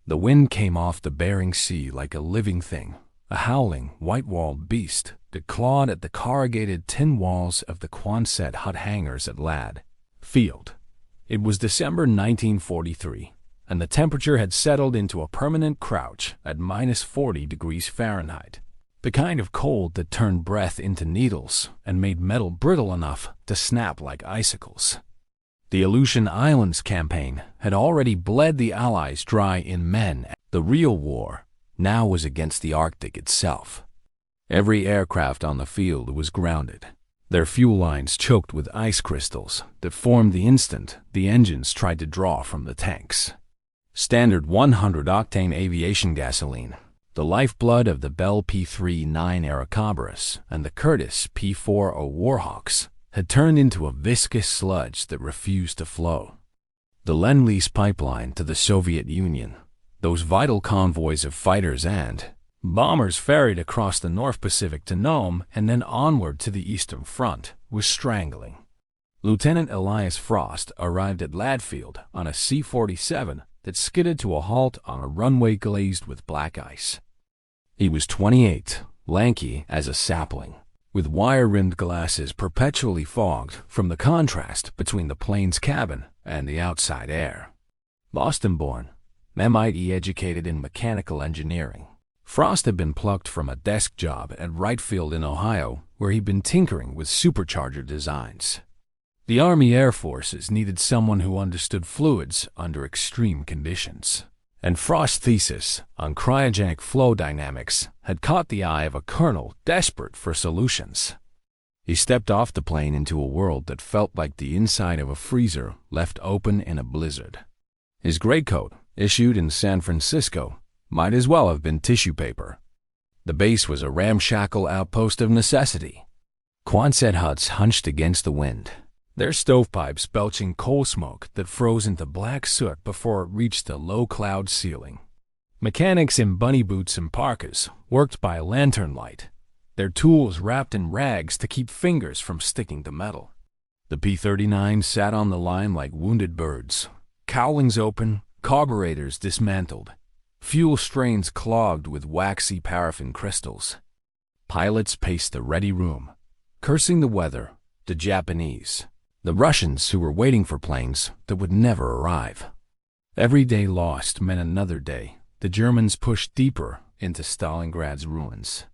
The wind came off the Bering Sea like a living thing, a howling, white-walled beast that clawed at the corrugated tin walls of the Quonset hut hangars at Lad Field. It was December 1943, and the temperature had settled into a permanent crouch at -40 degrees Fahrenheit, the kind of cold that turned breath into needles and made metal brittle enough to snap like icicles. The Aleutian Islands campaign had already bled the Allies dry in men. The real war now was against the Arctic itself. Every aircraft on the field was grounded, their fuel lines choked with ice crystals that formed the instant the engines tried to draw from the tanks. Standard 100-octane aviation gasoline, the lifeblood of the Bell P-39 Airacobras and the Curtiss P-40 Warhawks, had turned into a viscous sludge that refused to flow. The Lend-Lease pipeline to the Soviet Union, those vital convoys of fighters and bombers ferried across the North Pacific to Nome and then onward to the Eastern Front, was strangling. Lieutenant Elias Frost arrived at Ladfield on a C-47 that skidded to a halt on a runway glazed with black ice. He was 28, lanky as a sapling, with wire-rimmed glasses perpetually fogged from the contrast between the plane's cabin and the outside air. Boston-born, MIT educated in mechanical engineering, Frost had been plucked from a desk job at Wright Field in Ohio, where he'd been tinkering with supercharger designs. The Army Air Forces needed someone who understood fluids under extreme conditions, and Frost's thesis on cryogenic flow dynamics had caught the eye of a colonel desperate for solutions. He stepped off the plane into a world that felt like the inside of a freezer left open in a blizzard. His greatcoat, issued in San Francisco, might as well have been tissue paper. The base was a ramshackle outpost of necessity. Quonset huts hunched against the wind, their stovepipes belching coal smoke that froze into black soot before it reached the low-cloud ceiling. Mechanics in bunny boots and parkas worked by lantern light, their tools wrapped in rags to keep fingers from sticking to metal. The P-39 sat on the line like wounded birds, cowlings open, carburetors dismantled, fuel strains clogged with waxy paraffin crystals. Pilots paced the ready room, cursing the weather, the Japanese, the Russians who were waiting for planes that would never arrive. Every day lost meant another day. The Germans pushed deeper into Stalingrad's ruins.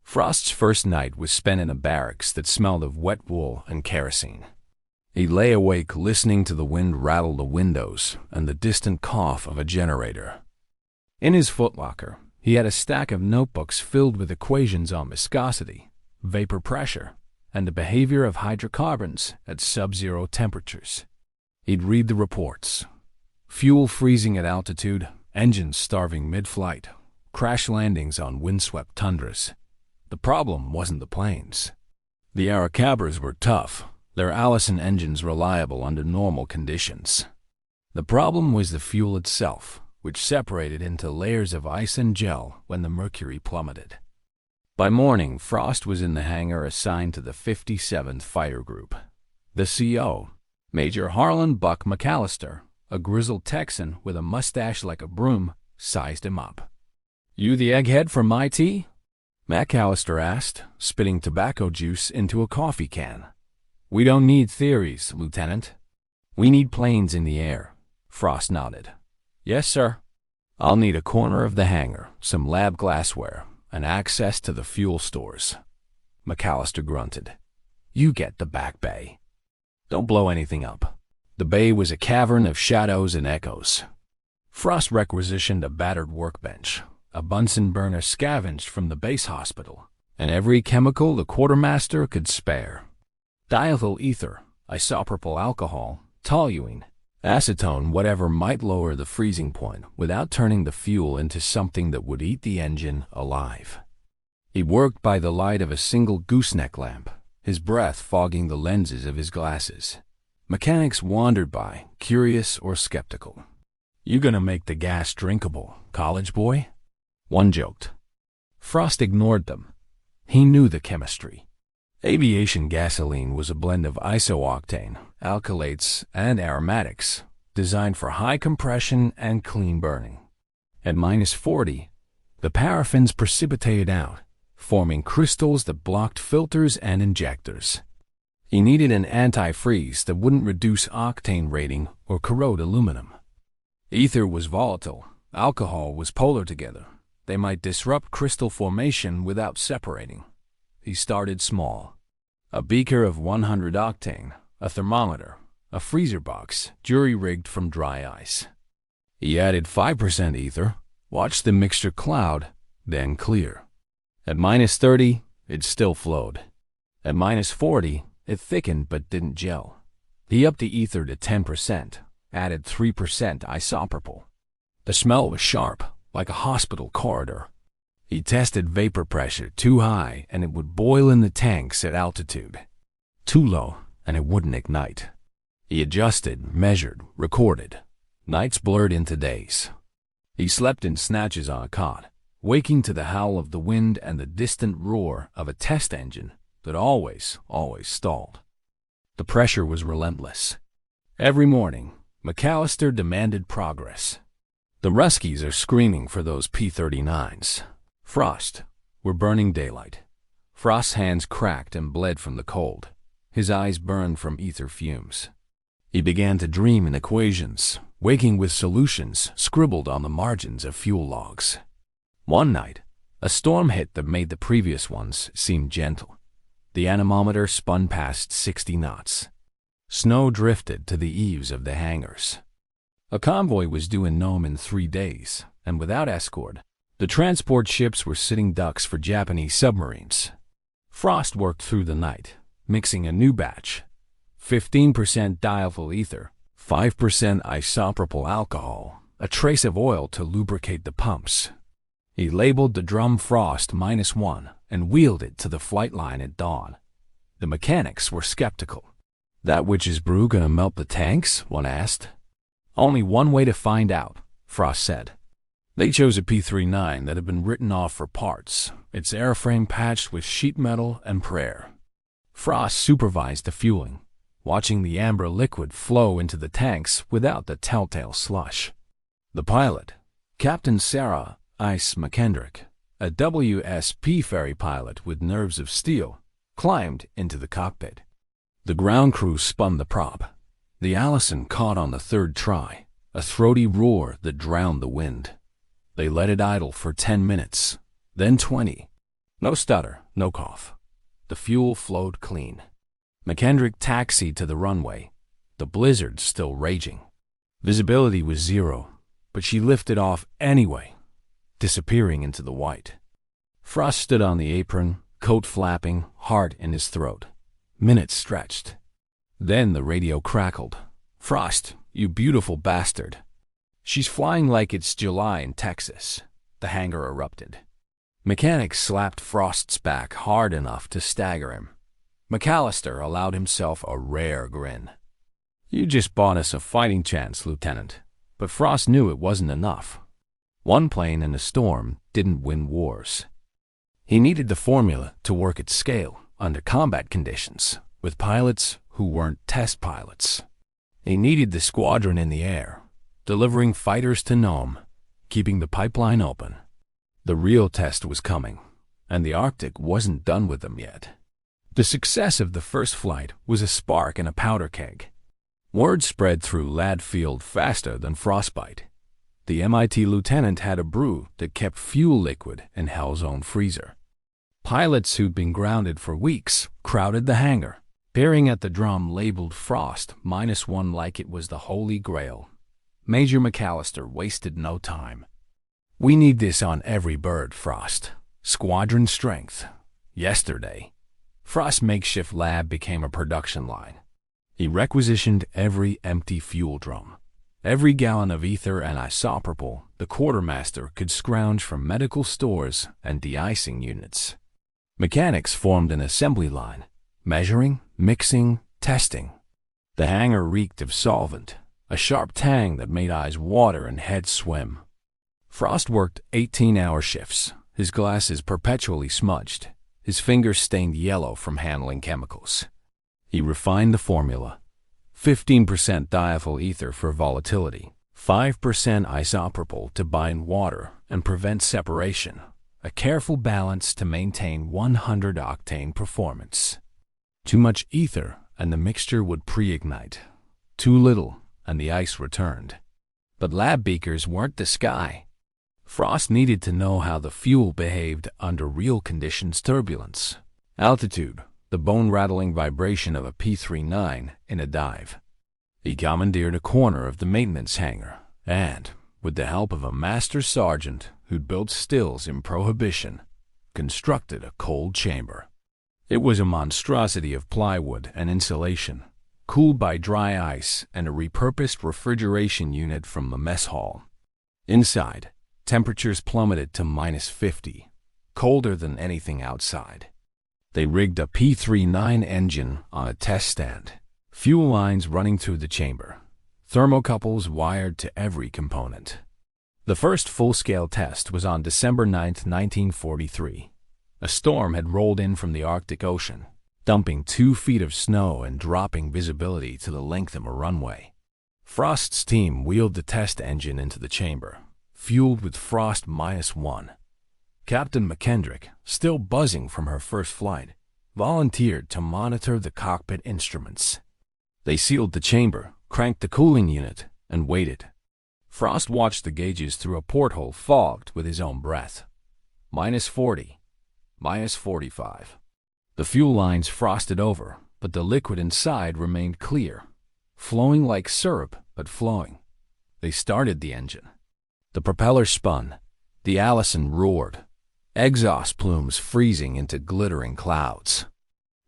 Frost's first night was spent in a barracks that smelled of wet wool and kerosene. He lay awake listening to the wind rattle the windows and the distant cough of a generator. In his footlocker, he had a stack of notebooks filled with equations on viscosity, vapor pressure, and the behavior of hydrocarbons at sub-zero temperatures. He'd read the reports. Fuel freezing at altitude, engines starving mid-flight, crash landings on windswept tundras. The problem wasn't the planes. The Airacobras were tough, their Allison engines reliable under normal conditions. The problem was the fuel itself, which separated into layers of ice and gel when the mercury plummeted. By morning, Frost was in the hangar assigned to the 57th Fighter Group. The CO, Major Harlan Buck McAllister, a grizzled Texan with a mustache like a broom, sized him up. "You the egghead from my tea?" McAllister asked, spitting tobacco juice into a coffee can. "We don't need theories, Lieutenant. We need planes in the air." Frost nodded. "Yes, sir." "I'll need a corner of the hangar, some lab glassware, and access to the fuel stores." McAllister grunted. "You get the back bay. Don't blow anything up." The bay was a cavern of shadows and echoes. Frost requisitioned a battered workbench, a Bunsen burner scavenged from the base hospital, and every chemical the quartermaster could spare. Diethyl ether, isopropyl alcohol, toluene, acetone, whatever might lower the freezing point without turning the fuel into something that would eat the engine alive. He worked by the light of a single gooseneck lamp, his breath fogging the lenses of his glasses. Mechanics wandered by, curious or skeptical. "You gonna make the gas drinkable, college boy?" one joked. Frost ignored them. He knew the chemistry. Aviation gasoline was a blend of isooctane, alkylates, and aromatics, designed for high compression and clean burning. At -40, the paraffins precipitated out, forming crystals that blocked filters and injectors. He needed an antifreeze that wouldn't reduce octane rating or corrode aluminum. Ether was volatile. Alcohol was polar together. They might disrupt crystal formation without separating. He started small. A beaker of 100 octane, a thermometer, a freezer box, jury-rigged from dry ice. He added 5% ether, watched the mixture cloud, then clear. At -30, it still flowed. At -40, it thickened but didn't gel. He upped the ether to 10%, added 3% isopropyl. The smell was sharp, like a hospital corridor. He tested vapor pressure too high and it would boil in the tanks at altitude. Too low and it wouldn't ignite. He adjusted, measured, recorded. Nights blurred into days. He slept in snatches on a cot, waking to the howl of the wind and the distant roar of a test engine that always stalled. The pressure was relentless. Every morning, McAllister demanded progress. The Ruskies are screaming for those P-39s. Frost. We're burning daylight. Frost's hands cracked and bled from the cold. His eyes burned from ether fumes. He began to dream in equations, waking with solutions scribbled on the margins of fuel logs. One night, a storm hit that made the previous ones seem gentle. The anemometer spun past 60 knots. Snow drifted to the eaves of the hangars. A convoy was due in Nome in 3 days, and without escort, the transport ships were sitting ducks for Japanese submarines. Frost worked through the night, mixing a new batch, 15% diethyl ether, 5% isopropyl alcohol, a trace of oil to lubricate the pumps. He labeled the drum Frost -1 and wheeled it to the flight line at dawn. The mechanics were skeptical. "That witch's brew gonna melt the tanks?" one asked. "Only one way to find out," Frost said. They chose a P-39 that had been written off for parts, its airframe patched with sheet metal and prayer. Frost supervised the fueling, watching the amber liquid flow into the tanks without the telltale slush. The pilot, Captain Sarah Ice McKendrick, a WSP ferry pilot with nerves of steel, climbed into the cockpit. The ground crew spun the prop. The Allison caught on the third try, a throaty roar that drowned the wind. They let it idle for 10 minutes, then 20. No stutter, no cough. The fuel flowed clean. McKendrick taxied to the runway, the blizzard still raging. Visibility was 0, but she lifted off anyway, disappearing into the white. Frost stood on the apron, coat flapping, heart in his throat. Minutes stretched. Then the radio crackled. "Frost, you beautiful bastard. She's flying like it's July in Texas." The hangar erupted. Mechanics slapped Frost's back hard enough to stagger him. McAllister allowed himself a rare grin. "You just bought us a fighting chance, Lieutenant." But Frost knew it wasn't enough. One plane in a storm didn't win wars. He needed the formula to work at scale under combat conditions, with pilots who weren't test pilots. He needed the squadron in the air, delivering fighters to Nome, keeping the pipeline open. The real test was coming, and the Arctic wasn't done with them yet. The success of the first flight was a spark in a powder keg. Word spread through Lad Field faster than frostbite. The MIT lieutenant had a brew that kept fuel liquid in Hell's own freezer. Pilots who'd been grounded for weeks crowded the hangar, peering at the drum labeled Frost -1 like it was the Holy Grail. Major McAllister wasted no time. "We need this on every bird, Frost. Squadron strength." Yesterday, Frost's makeshift lab became a production line. He requisitioned every empty fuel drum. Every gallon of ether and isopropyl the quartermaster could scrounge from medical stores and de-icing units. Mechanics formed an assembly line, measuring, mixing, testing. The hangar reeked of solvent, a sharp tang that made eyes water and heads swim. Frost worked 18-hour shifts, his glasses perpetually smudged, his fingers stained yellow from handling chemicals. He refined the formula: 15% diethyl ether for volatility, 5% isopropyl to bind water and prevent separation, a careful balance to maintain 100-octane performance. Too much ether and the mixture would pre-ignite. Too little and the ice returned. But lab beakers weren't the sky. Frost needed to know how the fuel behaved under real conditions: turbulence, altitude, the bone-rattling vibration of a P-51 in a dive. He commandeered a corner of the maintenance hangar and, with the help of a master sergeant who'd built stills in Prohibition, constructed a cold chamber. It was a monstrosity of plywood and insulation, cooled by dry ice and a repurposed refrigeration unit from the mess hall. Inside, temperatures plummeted to -50, colder than anything outside. They rigged a P-51 engine on a test stand, fuel lines running through the chamber, thermocouples wired to every component. The first full-scale test was on December 9, 1943. A storm had rolled in from the Arctic Ocean, dumping 2 feet of snow and dropping visibility to the length of a runway. Frost's team wheeled the test engine into the chamber, fueled with Frost -1. Captain McKendrick, still buzzing from her first flight, volunteered to monitor the cockpit instruments. They sealed the chamber, cranked the cooling unit, and waited. Frost watched the gauges through a porthole fogged with his own breath. -40, -45. The fuel lines frosted over, but the liquid inside remained clear, flowing like syrup, but flowing. They started the engine. The propeller spun. The Allison roared, exhaust plumes freezing into glittering clouds.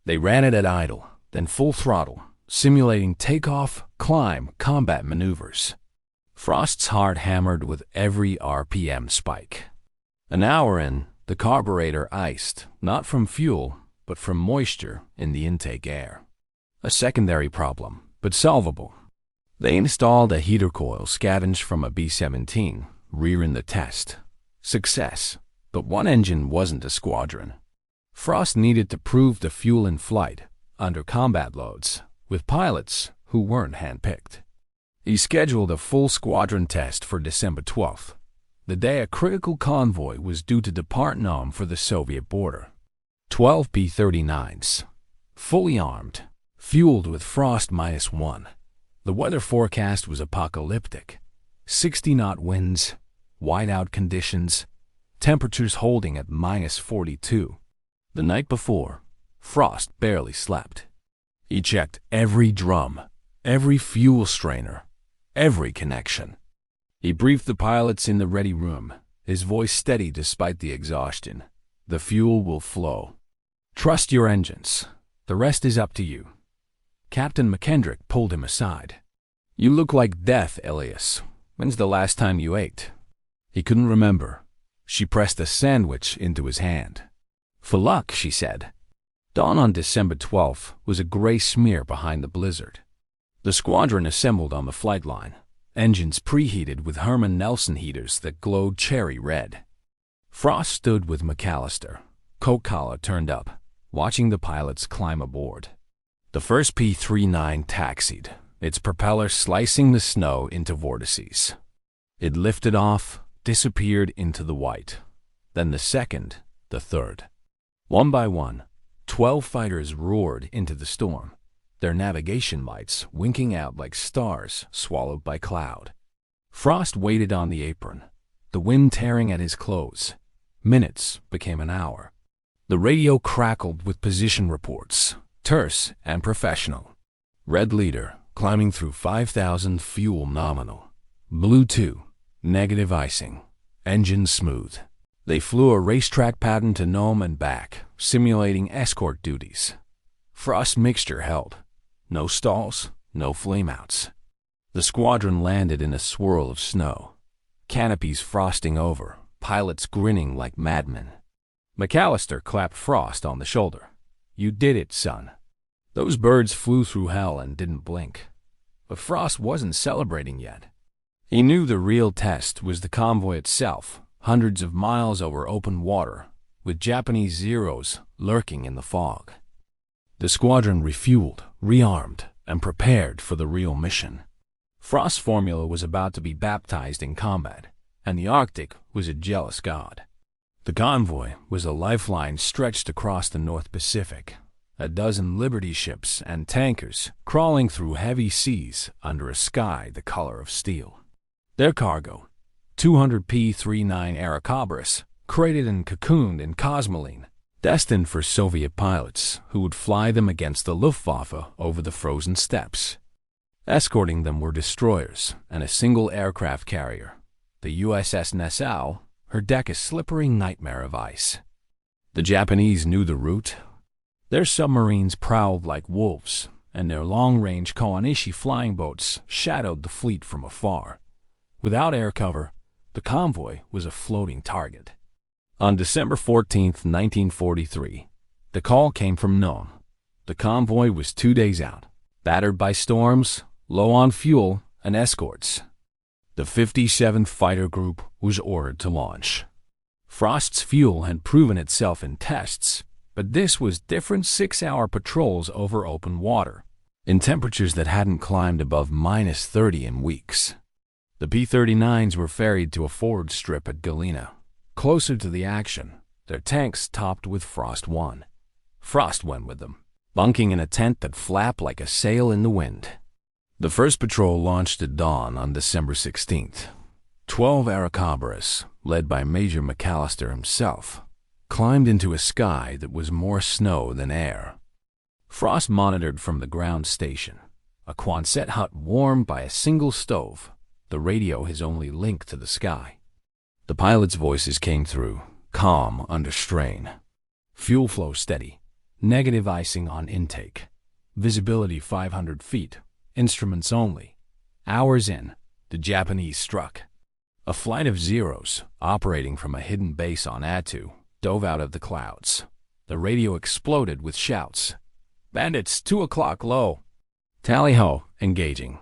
They ran it at idle, then full throttle, simulating takeoff, climb, combat maneuvers. Frost's heart hammered with every RPM spike. An hour in, the carburetor iced, not from fuel, but from moisture in the intake air. A secondary problem, but solvable. They installed a heater coil scavenged from a B-17, rear in the test. Success, but one engine wasn't a squadron. Frost needed to prove the fuel in flight, under combat loads, with pilots who weren't handpicked. He scheduled a full squadron test for December 12th, the day a critical convoy was due to depart Nome for the Soviet border. 12 P-39s, fully armed, fueled with Frost -1. The weather forecast was apocalyptic. 60-knot winds, whiteout conditions, temperatures holding at -42. The night before, Frost barely slept. He checked every drum, every fuel strainer, every connection. He briefed the pilots in the ready room, his voice steady despite the exhaustion. The fuel will flow. Trust your engines. The rest is up to you. Captain McKendrick pulled him aside. You look like death, Elias. When's the last time you ate? He couldn't remember. She pressed a sandwich into his hand. For luck, she said. Dawn on December 12th was a gray smear behind the blizzard. The squadron assembled on the flight line, engines preheated with Herman Nelson heaters that glowed cherry red. Frost stood with McAllister, coat collar turned up, watching the pilots climb aboard. The first P-39 taxied, its propeller slicing the snow into vortices. It lifted off, disappeared into the white. Then the second, the third. One by one, 12 fighters roared into the storm, their navigation lights winking out like stars swallowed by cloud. Frost waited on the apron, the wind tearing at his clothes. Minutes became an hour. The radio crackled with position reports, terse and professional. Red leader, climbing through 5,000, fuel nominal. Blue 2, negative icing, engine smooth. They flew a racetrack pattern to Nome and back, simulating escort duties. Frost mixture held. No stalls, no flameouts. The squadron landed in a swirl of snow, canopies frosting over, pilots grinning like madmen. McAllister clapped Frost on the shoulder. You did it, son. Those birds flew through hell and didn't blink. But Frost wasn't celebrating yet. He knew the real test was the convoy itself, hundreds of miles over open water, with Japanese Zeros lurking in the fog. The squadron refueled, rearmed, and prepared for the real mission. Frost's formula was about to be baptized in combat, and the Arctic was a jealous god. The convoy was a lifeline stretched across the North Pacific, a dozen Liberty ships and tankers crawling through heavy seas under a sky the color of steel. Their cargo, 200 P-51 Airacobras, crated and cocooned in cosmoline, destined for Soviet pilots who would fly them against the Luftwaffe over the frozen steppes. Escorting them were destroyers and a single aircraft carrier, the USS Nassau, her deck a slippery nightmare of ice. The Japanese knew the route. Their submarines prowled like wolves, and their long-range Kawanishi flying boats shadowed the fleet from afar. Without air cover, the convoy was a floating target. On December 14, 1943, the call came from Nome. The convoy was 2 days out, battered by storms, low on fuel and escorts. The 57th Fighter Group was ordered to launch. Frost's fuel had proven itself in tests, but this was different 6-hour patrols over open water, in temperatures that hadn't climbed above -30 in weeks. The P-39s were ferried to a forward strip at Galena, closer to the action, their tanks topped with Frost 1. Frost went with them, bunking in a tent that flapped like a sail in the wind. The first patrol launched at dawn on December 16th. 12 Airacobras, led by Major McAllister himself, climbed into a sky that was more snow than air. Frost monitored from the ground station, a Quonset hut warmed by a single stove, the radio his only link to the sky. The pilots' voices came through, calm under strain. Fuel flow steady, negative icing on intake, visibility 500 feet. Instruments only. Hours in, the Japanese struck. A flight of Zeros, operating from a hidden base on Attu, dove out of the clouds. The radio exploded with shouts. "Bandits, 2 o'clock low." Tally-ho, engaging.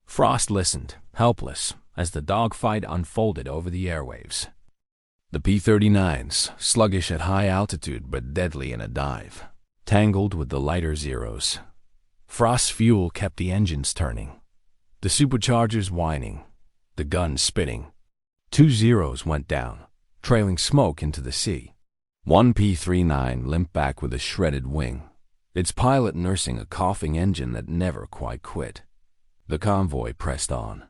Frost listened, helpless, as the dogfight unfolded over the airwaves. The P-39s, sluggish at high altitude but deadly in a dive, tangled with the lighter Zeros. Frost's fuel kept the engines turning, the superchargers whining, the guns spitting. 2 Zeros went down, trailing smoke into the sea. 1 P-39 limped back with a shredded wing, its pilot nursing a coughing engine that never quite quit. The convoy pressed on.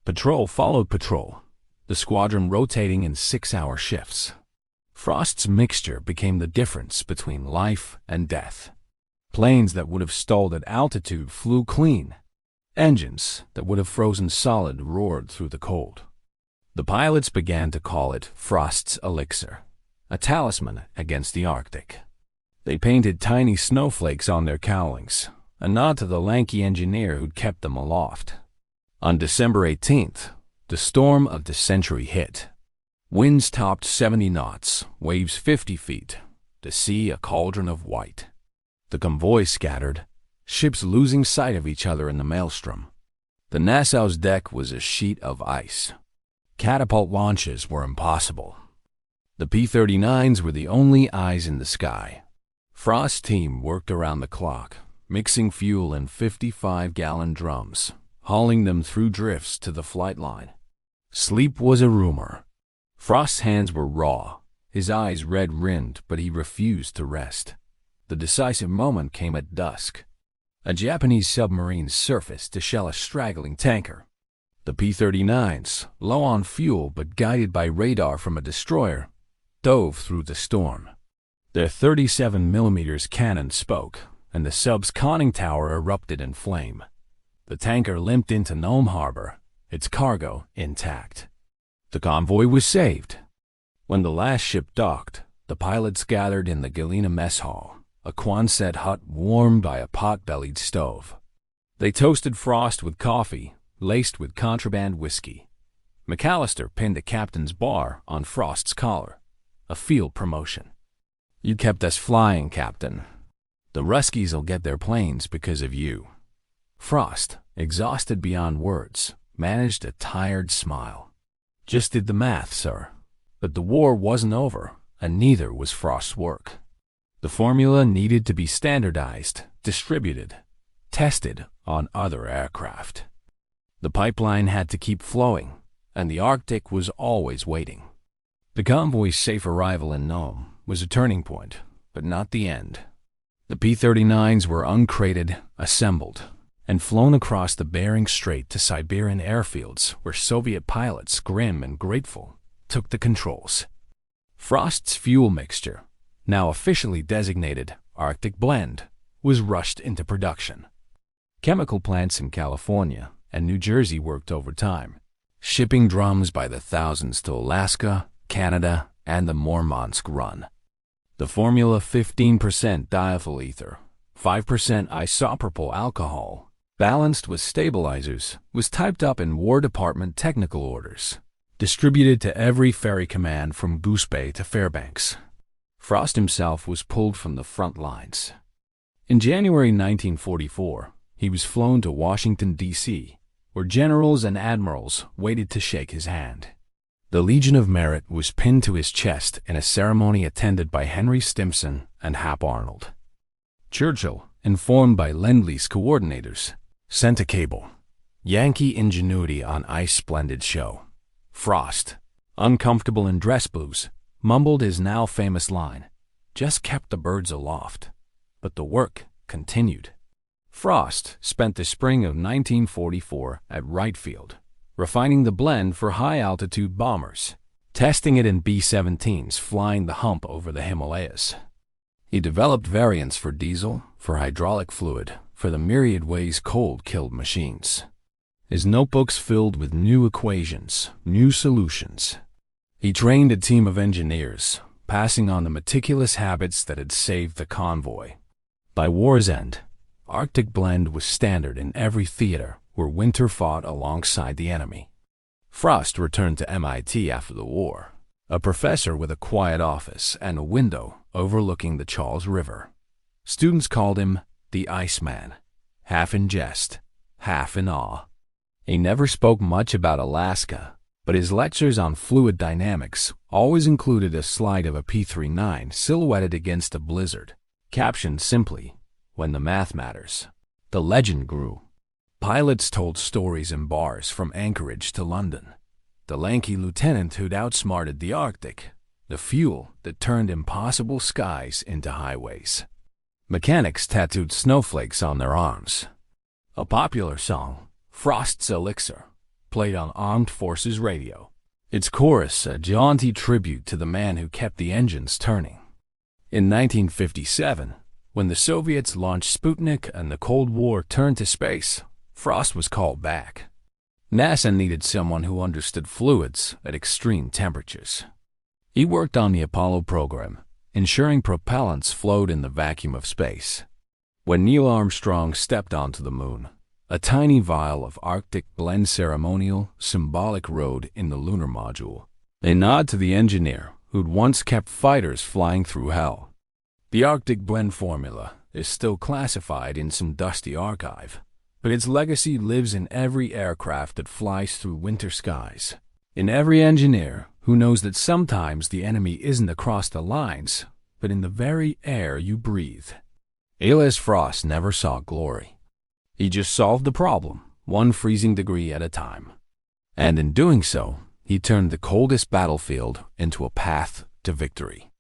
Patrol followed patrol, the squadron rotating in 6-hour shifts. Frost's mixture became the difference between life and death. Planes that would have stalled at altitude flew clean. Engines that would have frozen solid roared through the cold. The pilots began to call it Frost's Elixir, a talisman against the Arctic. They painted tiny snowflakes on their cowlings, a nod to the lanky engineer who'd kept them aloft. On December 18th, the storm of the century hit. Winds topped 70 knots, waves 50 feet, the sea a cauldron of white. The convoy scattered, ships losing sight of each other in the maelstrom. The Nassau's deck was a sheet of ice. Catapult launches were impossible. The P-39s were the only eyes in the sky. Frost's team worked around the clock, mixing fuel in 55-gallon drums, hauling them through drifts to the flight line. Sleep was a rumor. Frost's hands were raw, his eyes red-rimmed, but he refused to rest. The decisive moment came at dusk. A Japanese submarine surfaced to shell a straggling tanker. The P-39s, low on fuel but guided by radar from a destroyer, dove through the storm. Their 37mm cannon spoke, and the sub's conning tower erupted in flame. The tanker limped into Nome Harbor, its cargo intact. The convoy was saved. When the last ship docked, the pilots gathered in the Galena mess hall, a Quonset hut warmed by a pot-bellied stove. They toasted Frost with coffee, laced with contraband whiskey. McAllister pinned a captain's bar on Frost's collar, a field promotion. "You kept us flying, Captain. The Ruskies'll get their planes because of you." Frost, exhausted beyond words, managed a tired smile. "Just did the math, sir." But the war wasn't over, and neither was Frost's work. The formula needed to be standardized, distributed, tested on other aircraft. The pipeline had to keep flowing, and the Arctic was always waiting. The convoy's safe arrival in Nome was a turning point, but not the end. The P-39s were uncrated, assembled, and flown across the Bering Strait to Siberian airfields where Soviet pilots, grim and grateful, took the controls. Frost's fuel mixture, now officially designated Arctic Blend, was rushed into production. Chemical plants in California and New Jersey worked overtime, shipping drums by the thousands to Alaska, Canada, and the Murmansk Run. The formula 15% diethyl ether, 5% isopropyl alcohol, balanced with stabilizers, was typed up in War Department technical orders, distributed to every ferry command from Goose Bay to Fairbanks. Frost himself was pulled from the front lines. In January 1944, he was flown to Washington, D.C., where generals and admirals waited to shake his hand. The Legion of Merit was pinned to his chest in a ceremony attended by Henry Stimson and Hap Arnold. Churchill, informed by Lend-Lease coordinators, sent a cable. Yankee ingenuity on ice splendid show. Frost, uncomfortable in dress blues, mumbled his now famous line, "Just kept the birds aloft." But the work continued. Frost spent the spring of 1944 at Wright Field, refining the blend for high-altitude bombers, testing it in B-17s flying the hump over the Himalayas. He developed variants for diesel, for hydraulic fluid, for the myriad ways cold killed machines. His notebooks filled with new equations, new solutions. He trained a team of engineers, passing on the meticulous habits that had saved the convoy. By war's end, Arctic Blend was standard in every theater where winter fought alongside the enemy. Frost returned to MIT after the war, a professor with a quiet office and a window overlooking the Charles River. Students called him the Iceman, half in jest, half in awe. He never spoke much about Alaska, but his lectures on fluid dynamics always included a slide of a P-39 silhouetted against a blizzard, captioned simply, "When the math matters." The legend grew. Pilots told stories in bars from Anchorage to London. The lanky lieutenant who'd outsmarted the Arctic, the fuel that turned impossible skies into highways. Mechanics tattooed snowflakes on their arms. A popular song, Frost's Elixir, played on Armed Forces radio, its chorus a jaunty tribute to the man who kept the engines turning. In 1957, when the Soviets launched Sputnik and the Cold War turned to space, Frost was called back. NASA needed someone who understood fluids at extreme temperatures. He worked on the Apollo program, ensuring propellants flowed in the vacuum of space. When Neil Armstrong stepped onto the moon, a tiny vial of Arctic Blend ceremonial, symbolic rode in the lunar module, a nod to the engineer who'd once kept fighters flying through hell. The Arctic Blend formula is still classified in some dusty archive, but its legacy lives in every aircraft that flies through winter skies, in every engineer who knows that sometimes the enemy isn't across the lines, but in the very air you breathe. A.L.S. Frost never saw glory. He just solved the problem, one freezing degree at a time. And in doing so, he turned the coldest battlefield into a path to victory.